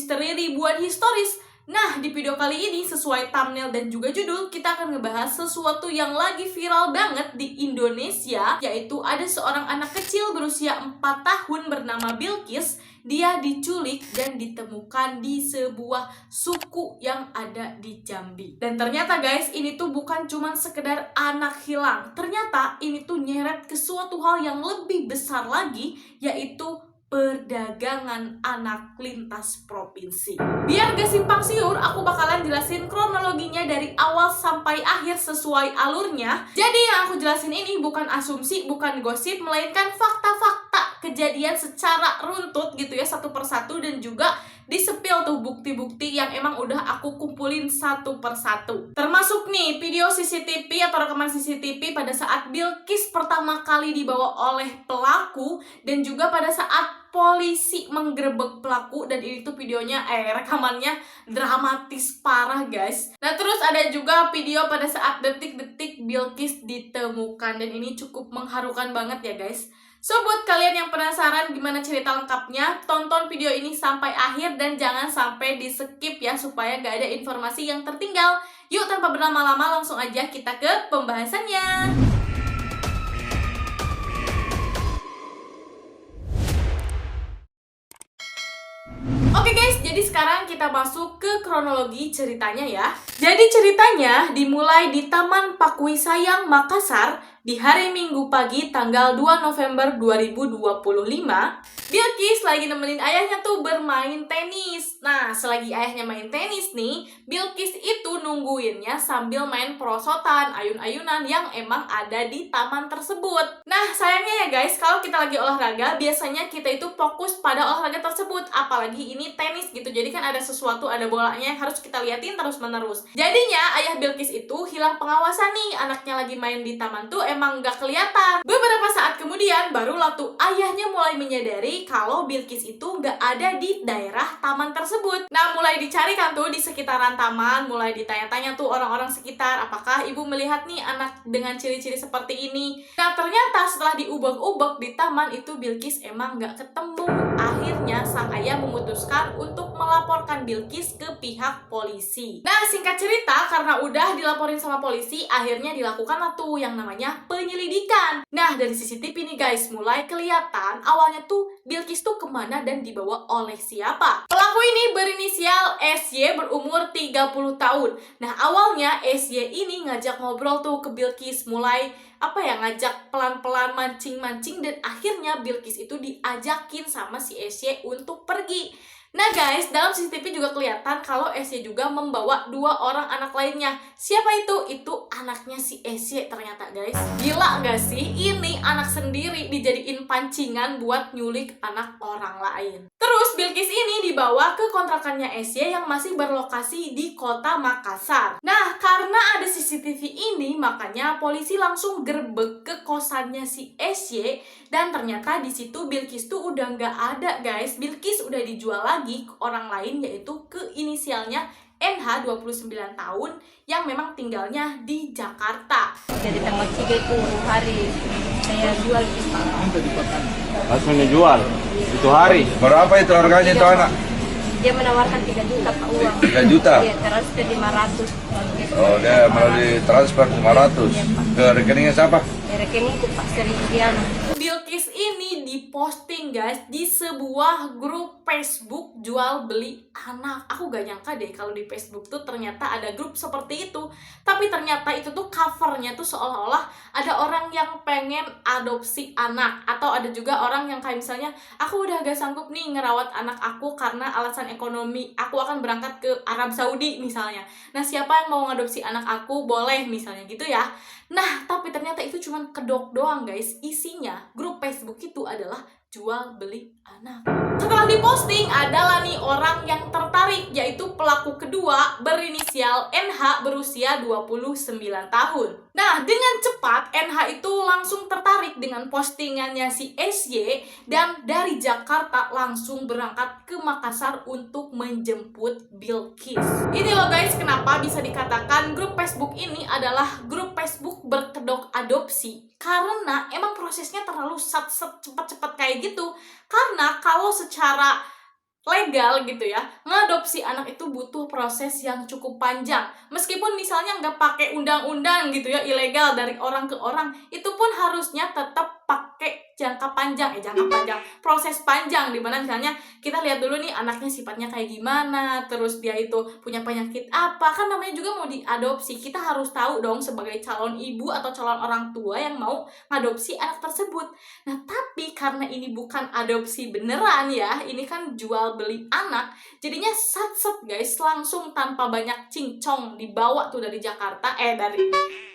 misteri ribuan historis. Nah, di video kali ini sesuai thumbnail dan juga judul, kita akan ngebahas sesuatu yang lagi viral banget di Indonesia, yaitu ada seorang anak kecil berusia 4 tahun bernama Bilqis. Dia diculik dan ditemukan di sebuah suku yang ada di Jambi. Dan ternyata guys, ini tuh bukan cuma sekedar anak hilang. Ternyata ini tuh nyeret ke suatu hal yang lebih besar lagi, yaitu perdagangan anak lintas provinsi. Biar gak simpang siur, aku bakalan jelasin kronologinya dari awal sampai akhir sesuai alurnya. Jadi yang aku jelasin ini bukan asumsi, bukan gosip, melainkan fakta-fakta kejadian secara runtut gitu ya, satu persatu, dan juga disepil tuh bukti-bukti yang emang udah aku kumpulin satu persatu. Termasuk nih video CCTV atau rekaman CCTV pada saat Bilqis pertama kali dibawa oleh pelaku, dan juga pada saat polisi menggerebek pelaku. Dan ini tuh videonya, rekamannya dramatis parah guys. Nah terus ada juga video pada saat detik-detik Bilqis ditemukan, dan ini cukup mengharukan banget ya guys. So, buat kalian yang penasaran gimana cerita lengkapnya, tonton video ini sampai akhir dan jangan sampai di skip ya, supaya gak ada informasi yang tertinggal. Yuk, tanpa berlama-lama langsung aja kita ke pembahasannya. Oke guys, jadi sekarang kita masuk ke kronologi ceritanya ya. Jadi ceritanya dimulai di Taman Pakui Sayang, Makassar di hari Minggu pagi tanggal 2 November 2025. Bilqis lagi nemenin ayahnya tuh bermain tenis. Nah, selagi ayahnya main tenis nih, Bilqis itu nungguinnya sambil main perosotan, ayun-ayunan yang emang ada di taman tersebut. Nah, sayangnya ya guys, kalau kita lagi olahraga, biasanya kita itu fokus pada olahraga tersebut. Apalagi ini tenis gitu, jadi kan ada sesuatu, ada bolanya yang harus kita liatin terus-menerus. Jadinya ayah Bilqis itu hilang pengawasan nih, anaknya lagi main di taman tuh emang gak kelihatan. Beberapa saat kemudian, barulah tuh ayahnya mulai menyadari kalau Bilqis itu gak ada di daerah taman tersebut. Nah, mulai dicari kan tuh di sekitaran taman, mulai ditanya-tanya tuh orang-orang sekitar, apakah ibu melihat nih anak dengan ciri-ciri seperti ini. Nah, ternyata setelah diubek-ubek di taman itu, Bilqis emang gak ketemu. Akhirnya sang ayah memutuskan untuk melaporkan Bilqis ke pihak polisi. Nah, singkat cerita, karena udah dilaporin sama polisi, akhirnya dilakukanlah tuh yang namanya penyelidikan. Nah, dari CCTV nih guys, mulai kelihatan awalnya tuh Bilqis tuh kemana dan dibawa oleh siapa. Pelaku ini berinisial SY, berumur 30 tahun. Nah, awalnya SY ini ngajak ngobrol tuh ke Bilqis, mulai ngajak pelan-pelan, mancing-mancing, dan akhirnya Bilqis itu diajakin sama si SY untuk pergi. Nah guys, dalam CCTV juga kelihatan kalau SY juga membawa 2 orang anak lainnya. Siapa itu? Itu anaknya si SY ternyata guys. Gila gak sih? Ini anak sendiri dijadiin pancingan buat nyulik anak orang lain. Terus Bilqis ini dibawa ke kontrakannya SY yang masih berlokasi di kota Makassar. Nah, karena ada CCTV ini, makanya polisi langsung gerbek ke kosannya si SY, dan ternyata di situ Bilqis tuh udah nggak ada guys. Bilqis udah dijual lagi ke orang lain, yaitu ke inisialnya NH, 29 tahun, yang memang tinggalnya di Jakarta. Jadi tanggal 3 itu hari saya jual di langsung dijual itu hari. Berapa itu harganya itu anak? Dia menawarkan 3 juta Pak uang. 3 juta? Iya, transfer 500. Oh, dia melalui transfer 500. Ke rekeningnya siapa? Ya, rekening itu Pak Seridiano. Bilqis ini diposting guys di sebuah grup Facebook jual beli anak. Aku gak nyangka deh kalau di Facebook tuh ternyata ada grup seperti itu. Tapi ternyata itu tuh covernya tuh seolah-olah ada orang yang pengen adopsi anak, atau ada juga orang yang kayak misalnya, aku udah gak sanggup nih ngerawat anak aku karena alasan ekonomi, aku akan berangkat ke Arab Saudi misalnya. Nah, siapa yang mau ngadopsi anak aku boleh misalnya gitu ya. Nah, tapi ternyata itu cuma kedok doang guys. Isinya grup Facebook itu adalah jual beli anak. Setelah diposting, adalah nih orang yang tertarik, yaitu pelaku kedua berinisial NH berusia 29 tahun. Nah, dengan cepat NH itu langsung tertarik dengan postingannya si SY, dan dari Jakarta langsung berangkat ke Makassar untuk menjemput Bilqis. Ini loh guys, kenapa bisa dikatakan grup Facebook ini adalah grup Facebook berkedok adopsi. Karena emang prosesnya terlalu cepat-cepat kayak gitu. Karena kalau secara legal gitu ya, ngadopsi anak itu butuh proses yang cukup panjang. Meskipun misalnya nggak pakai undang-undang gitu ya, ilegal dari orang ke orang, itu pun harusnya tetap pakai proses panjang, dimana misalnya kita lihat dulu nih anaknya sifatnya kayak gimana, terus dia itu punya penyakit apa, kan namanya juga mau diadopsi, kita harus tahu dong sebagai calon ibu atau calon orang tua yang mau ngadopsi anak tersebut. Nah tapi karena ini bukan adopsi beneran ya, ini kan jual beli anak, jadinya sat-set guys, langsung tanpa banyak cincong dibawa tuh dari Jakarta,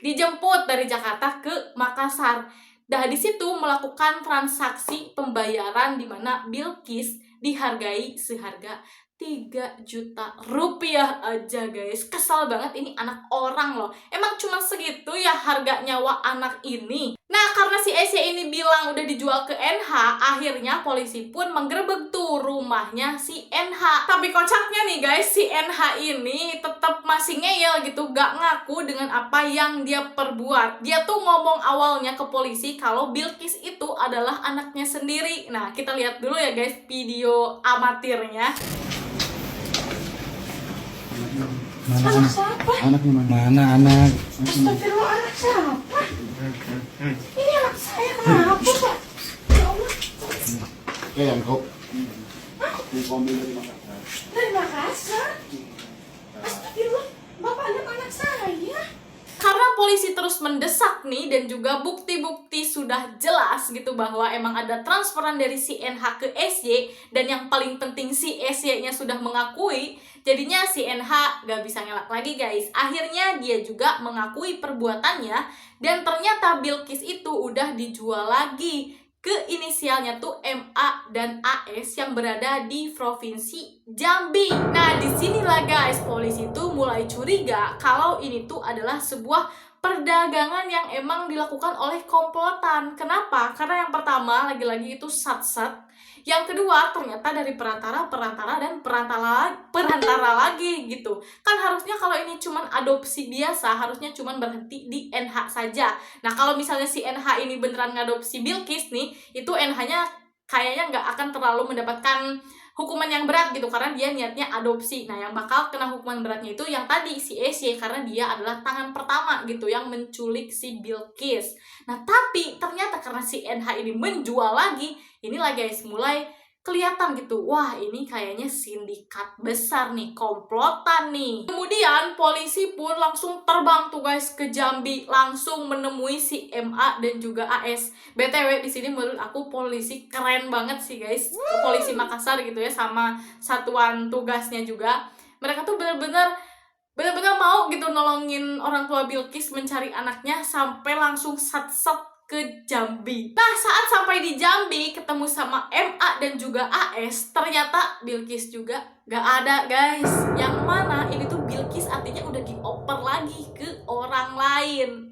dijemput dari Jakarta ke Makassar. Nah, di situ melakukan transaksi pembayaran di mana Bilqis dihargai seharga 3 juta rupiah aja guys. Kesal banget, ini anak orang loh. Emang cuma segitu ya harga nyawa anak ini? Nah, karena si Esy ini bilang udah dijual ke NH, akhirnya polisi pun menggerebek tuh rumahnya si NH. Tapi kocaknya nih guys, si NH ini tetap masih ngeyel gitu, gak ngaku dengan apa yang dia perbuat. Dia tuh ngomong awalnya ke polisi kalau Bilqis itu adalah anaknya sendiri. Nah, kita lihat dulu ya guys video amatirnya. Anak siapa? Anaknya mana? Mana anak? Astagfirullah, anak siapa? Ini anak saya, kenapa Pak? Ya Allah, Yang kau. Mobil dari Makassar. dari Makassar. Astagfirullah, Bapak lihat anak saya. Karena polisi terus mendesak nih dan juga bukti-bukti sudah jelas gitu bahwa emang ada transferan dari si NH ke SY, dan yang paling penting si SY-nya sudah mengakui, jadinya si NH gak bisa ngelak lagi guys. Akhirnya dia juga mengakui perbuatannya, dan ternyata Bilqis itu udah dijual lagi ke inisialnya tuh MA dan AS yang berada di Provinsi Jambi. Nah, disinilah guys polisi tuh mulai curiga kalau ini tuh adalah sebuah perdagangan yang emang dilakukan oleh komplotan. Kenapa? Karena yang pertama, lagi-lagi itu sat-sat. Yang kedua, ternyata dari perantara dan perantara lagi gitu. Kan harusnya kalau ini cuman adopsi biasa, harusnya cuman berhenti di NH saja. Nah, kalau misalnya si NH ini beneran ngadopsi Bilqis nih, itu NH-nya kayaknya nggak akan terlalu mendapatkan hukuman yang berat gitu, karena dia niatnya adopsi. Nah, yang bakal kena hukuman beratnya itu yang tadi si Esy, karena dia adalah tangan pertama gitu yang menculik si Bilqis. Nah, tapi ternyata karena si NH ini menjual lagi, inilah guys mulai kelihatan gitu, wah ini kayaknya sindikat besar nih, komplotan nih. Kemudian polisi pun langsung terbang tuh guys ke Jambi, langsung menemui si MA dan juga AS. BTW di sini menurut aku polisi keren banget sih guys, polisi Makassar gitu ya, sama satuan tugasnya juga. Mereka tuh bener-bener mau gitu nolongin orang tua Bilqis mencari anaknya, sampai langsung sat-sat ke Jambi. Nah, saat sampai di Jambi ketemu sama MA dan juga AS, ternyata Bilqis juga gak ada guys. Yang mana ini tuh Bilqis artinya udah dioper lagi ke orang lain.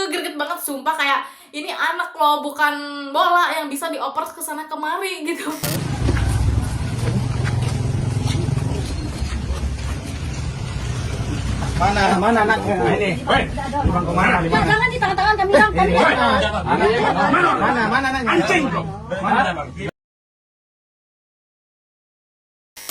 Greget banget sumpah, kayak ini anak loh, bukan bola yang bisa dioper kesana kemari gitu. Mana anaknya? Ini. Bukan kemana? Di mana? Jangan di tangan-tangan kami yang kami. Mana anaknya? Anjing. Mana?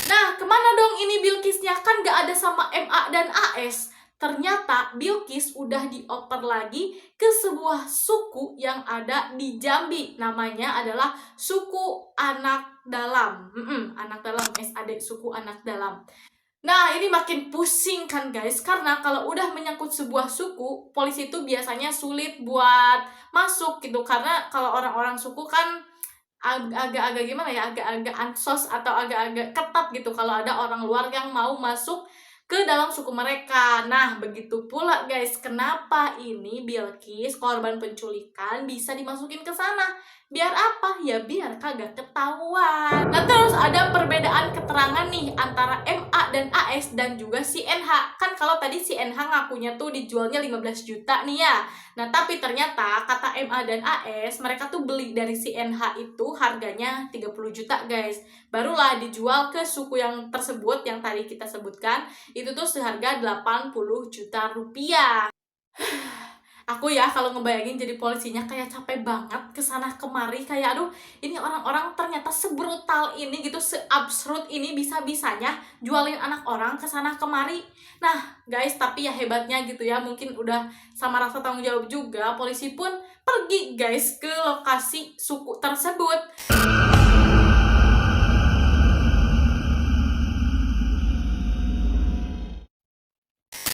Nah, kemana dong ini Bilqisnya? Kan gak ada sama MA dan AS. Ternyata Bilqis udah dioper lagi ke sebuah suku yang ada di Jambi. Namanya adalah suku anak dalam. Anak dalam, SAD, suku anak dalam. Nah, ini makin pusing kan guys, karena kalau udah menyangkut sebuah suku, polisi itu biasanya sulit buat masuk gitu, karena kalau orang-orang suku kan agak-agak gimana ya, agak-agak ansos atau agak-agak ketat gitu kalau ada orang luar yang mau masuk ke dalam suku mereka. Nah, begitu pula guys, kenapa ini Bilqis korban penculikan bisa dimasukin ke sana? Biar apa? Ya biar kagak ketahuan. Nah, terus ada perbedaan keterangan nih antara MA dan AS dan juga si NH. Kan kalau tadi si NH ngakunya tuh dijualnya 15 juta nih ya. Nah, tapi ternyata kata MA dan AS, mereka tuh beli dari si NH itu harganya 30 juta guys. Barulah dijual ke suku yang tersebut yang tadi kita sebutkan, itu tuh seharga 80 juta rupiah. Aku ya kalau ngebayangin jadi polisinya kayak capek banget kesana kemari, kayak aduh ini orang-orang ternyata sebrutal ini gitu, seabsurd ini bisa-bisanya jualin anak orang kesana kemari. Nah guys, tapi ya hebatnya gitu ya, mungkin udah sama rasa tanggung jawab juga, polisi pun pergi guys ke lokasi suku tersebut.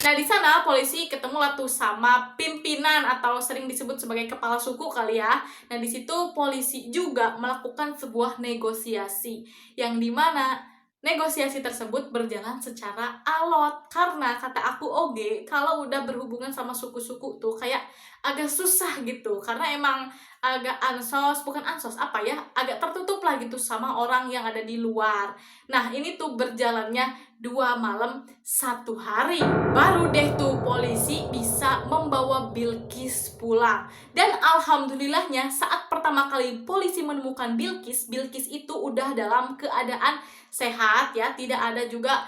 Nah, di sana polisi ketemu lah tuh sama pimpinan atau sering disebut sebagai kepala suku kali ya. Nah, di situ polisi juga melakukan sebuah negosiasi yang dimana negosiasi tersebut berjalan secara alot, karena kata aku oge kalau udah berhubungan sama suku-suku tuh kayak agak susah gitu, karena emang agak ansos, bukan ansos apa ya, agak tertutup lah gitu sama orang yang ada di luar. Nah ini tuh berjalannya 2 malam 1 hari, baru deh tuh polisi bisa membawa Bilqis pulang. Dan alhamdulillahnya saat pertama kali polisi menemukan Bilqis itu udah dalam keadaan sehat ya, tidak ada juga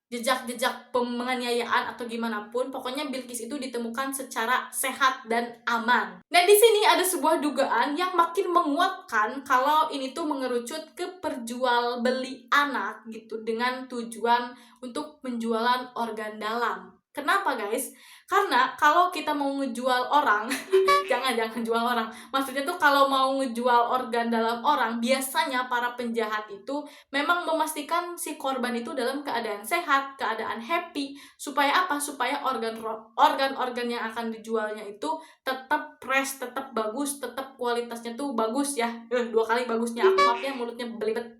jejak-jejak penganiayaan atau gimana pun. Pokoknya Bilqis itu ditemukan secara sehat dan aman. Nah di sini ada sebuah dugaan yang makin menguatkan kalau ini tuh mengerucut ke perjual beli anak gitu, dengan tujuan untuk penjualan organ dalam. Kenapa guys? Karena kalau kita mau ngejual orang jangan jual orang. Maksudnya tuh kalau mau ngejual organ dalam orang, biasanya para penjahat itu memang memastikan si korban itu dalam keadaan sehat, keadaan happy. Supaya apa? Supaya organ-organ yang akan dijualnya itu tetap fresh, tetap bagus, tetap kualitasnya tuh bagus ya. 2 kali bagusnya, aku maafnya mulutnya belibet.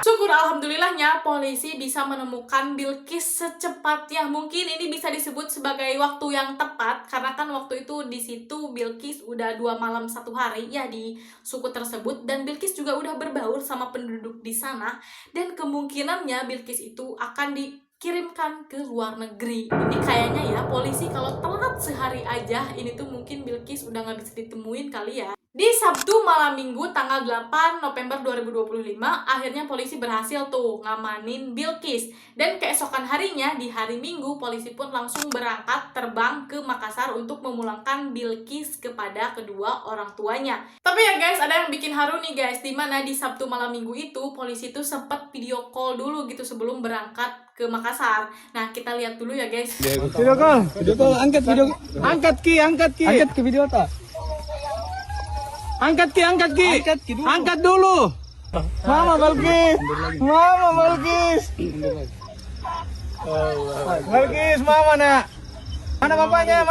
Syukur alhamdulillahnya polisi bisa menemukan Bilqis secepatnya. Mungkin ini bisa disebut sebagai waktu yang tepat, karena kan waktu itu di situ Bilqis udah 2 malam 1 hari ya di suku tersebut, dan Bilqis juga udah berbaur sama penduduk di sana, dan kemungkinannya Bilqis itu akan dikirimkan ke luar negeri. Ini kayaknya ya polisi kalau telat sehari aja ini tuh mungkin Bilqis udah nggak bisa ditemuin kali ya. Di Sabtu malam Minggu tanggal 8 November 2025, akhirnya polisi berhasil tuh ngamanin Bilqis. Dan keesokan harinya, di hari Minggu, polisi pun langsung berangkat terbang ke Makassar untuk memulangkan Bilqis kepada kedua orang tuanya. Tapi ya guys, ada yang bikin haru nih guys, dimana di Sabtu malam Minggu itu, polisi tuh sempat video call dulu gitu sebelum berangkat ke Makassar. Nah, kita lihat dulu ya guys. Video call, angkat ke video tak? Angkat dulu. Mama Bilqis. Bilqis, mama nak. Mana bapaknya?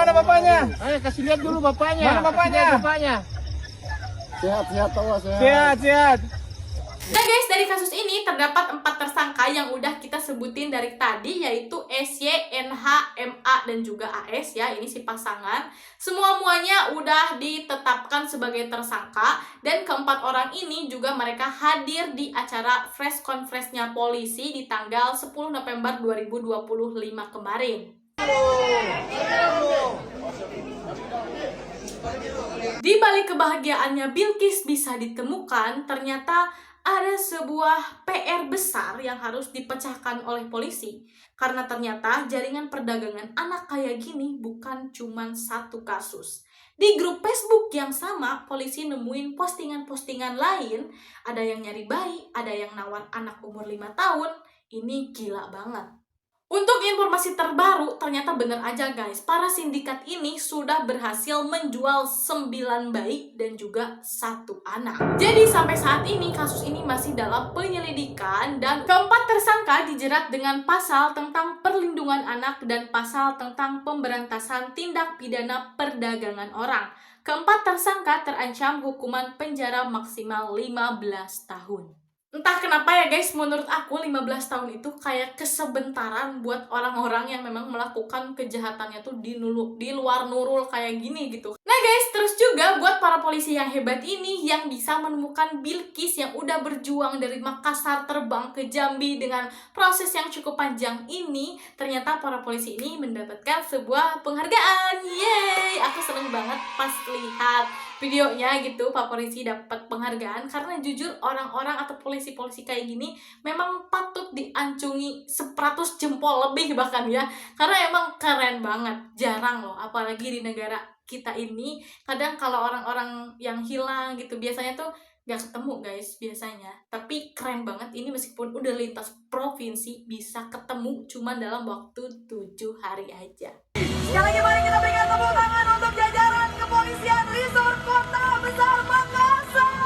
Ayo kasih lihat dulu bapaknya. Mana bapaknya? Sehat tahu sehat. Sehat. Nah guys, dari kasus ini terdapat 4 tersangka yang udah kita sebutin dari tadi, yaitu SY, NH, MA, dan juga AS ya. Ini si pasangan. Semua-muanya udah ditetapkan sebagai tersangka, dan keempat orang ini juga mereka hadir di acara press conference-nya polisi di tanggal 10 November 2025 kemarin. Di balik kebahagiaannya Bilqis bisa ditemukan, ternyata ada sebuah PR besar yang harus dipecahkan oleh polisi. Karena ternyata jaringan perdagangan anak kayak gini bukan cuma 1 kasus. Di grup Facebook yang sama, polisi nemuin postingan-postingan lain. Ada yang nyari bayi, ada yang nawar anak umur 5 tahun. Ini gila banget. Untuk informasi terbaru, ternyata bener aja guys, para sindikat ini sudah berhasil menjual 9 bayi dan juga 1 anak. Jadi sampai saat ini kasus ini masih dalam penyelidikan, dan keempat tersangka dijerat dengan pasal tentang perlindungan anak dan pasal tentang pemberantasan tindak pidana perdagangan orang. Keempat tersangka terancam hukuman penjara maksimal 15 tahun. Entah kenapa ya guys, menurut aku 15 tahun itu kayak kesebentaran buat orang-orang yang memang melakukan kejahatannya tuh di luar nurul kayak gini gitu. Nah guys, terus juga buat para polisi yang hebat ini yang bisa menemukan Bilqis yang udah berjuang dari Makassar terbang ke Jambi dengan proses yang cukup panjang ini, ternyata para polisi ini mendapatkan sebuah penghargaan. Yeay, aku seneng banget pas lihat videonya gitu, Pak Polisi dapat penghargaan, karena jujur orang-orang atau polisi-polisi kayak gini memang patut diancungi 100 jempol lebih bahkan ya, karena emang keren banget. Jarang loh, apalagi di negara kita ini, kadang kalau orang-orang yang hilang gitu biasanya tuh gak ketemu guys biasanya, tapi keren banget ini meskipun udah lintas provinsi bisa ketemu cuma dalam waktu 7 hari aja. Sekali lagi mari kita berikan tepuk tangan untuk jajaran kepolisian Resort Kota Besar Makassar.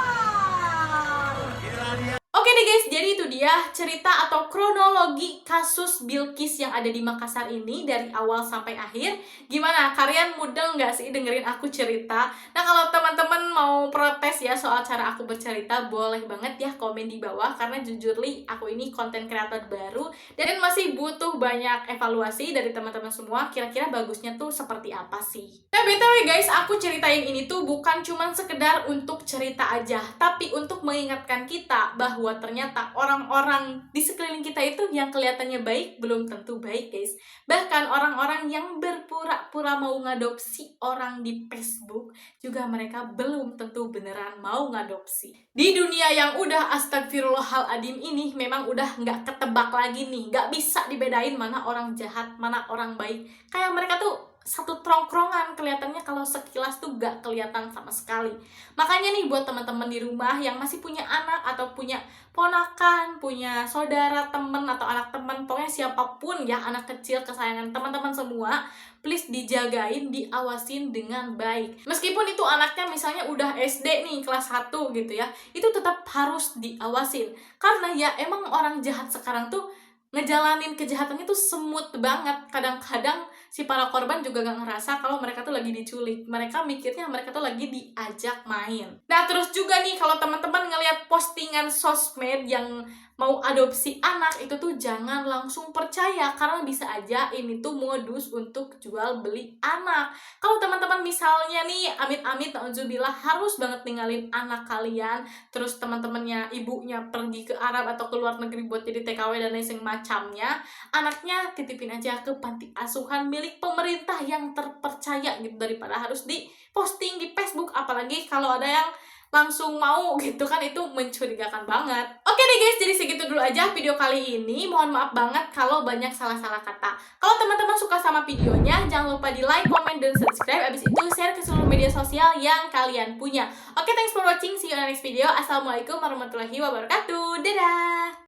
Oke deh guys, jadi itu dia cerita atau kronologi kasus Bilqis yang ada di Makassar ini dari awal sampai akhir. Gimana? Kalian mudeng nggak sih dengerin aku cerita? Nah, kalau teman-teman mau protes ya soal cara aku bercerita, boleh banget ya komen di bawah, karena jujur li, aku ini konten kreator baru dan masih butuh banyak evaluasi dari teman-teman semua. Kira-kira bagusnya tuh seperti apa sih? Nah, BTW guys, aku ceritain ini tuh bukan cuman sekedar untuk cerita aja, tapi untuk mengingatkan kita bahwa ternyata orang-orang di sekeliling kita itu yang kelihatannya baik belum tentu baik guys. Bahkan orang-orang yang berpura-pura mau ngadopsi orang di Facebook juga mereka belum tentu beneran mau ngadopsi. Di dunia yang udah astagfirullahaladzim ini memang udah nggak ketebak lagi nih, nggak bisa dibedain mana orang jahat, mana orang baik. Kayak mereka tuh satu tongkrongan, kelihatannya kalau sekilas tuh gak kelihatan sama sekali. Makanya nih buat teman-teman di rumah yang masih punya anak atau punya ponakan, punya saudara, temen atau anak teman, pokoknya siapapun ya anak kecil kesayangan teman-teman semua, please dijagain, diawasin dengan baik. Meskipun itu anaknya misalnya udah SD nih kelas 1 gitu ya, itu tetap harus diawasin. Karena ya emang orang jahat sekarang tuh ngejalanin kejahatannya tuh smooth banget. Kadang-kadang si para korban juga gak ngerasa kalau mereka tuh lagi diculik. Mereka mikirnya mereka tuh lagi diajak main. Nah, terus juga nih kalau teman-teman ngelihat postingan sosmed yang mau adopsi anak, itu tuh jangan langsung percaya, karena bisa aja ini tuh modus untuk jual beli anak. Kalau teman-teman misalnya nih amit-amit na'udzubillah harus banget ninggalin anak kalian, terus teman-temannya ibunya pergi ke Arab atau ke luar negeri buat jadi TKW dan lain macamnya, anaknya titipin aja ke panti asuhan milik pemerintah yang terpercaya gitu, daripada harus diposting di Facebook, apalagi kalau ada yang langsung mau gitu kan, itu mencurigakan banget. Oke deh guys, jadi segitu dulu aja video kali ini. Mohon maaf banget kalau banyak salah-salah kata. Kalau teman-teman suka sama videonya, jangan lupa di like, comment, dan subscribe. Abis itu share ke seluruh media sosial yang kalian punya. Oke, thanks for watching. See you on the next video. Assalamualaikum warahmatullahi wabarakatuh. Dadah!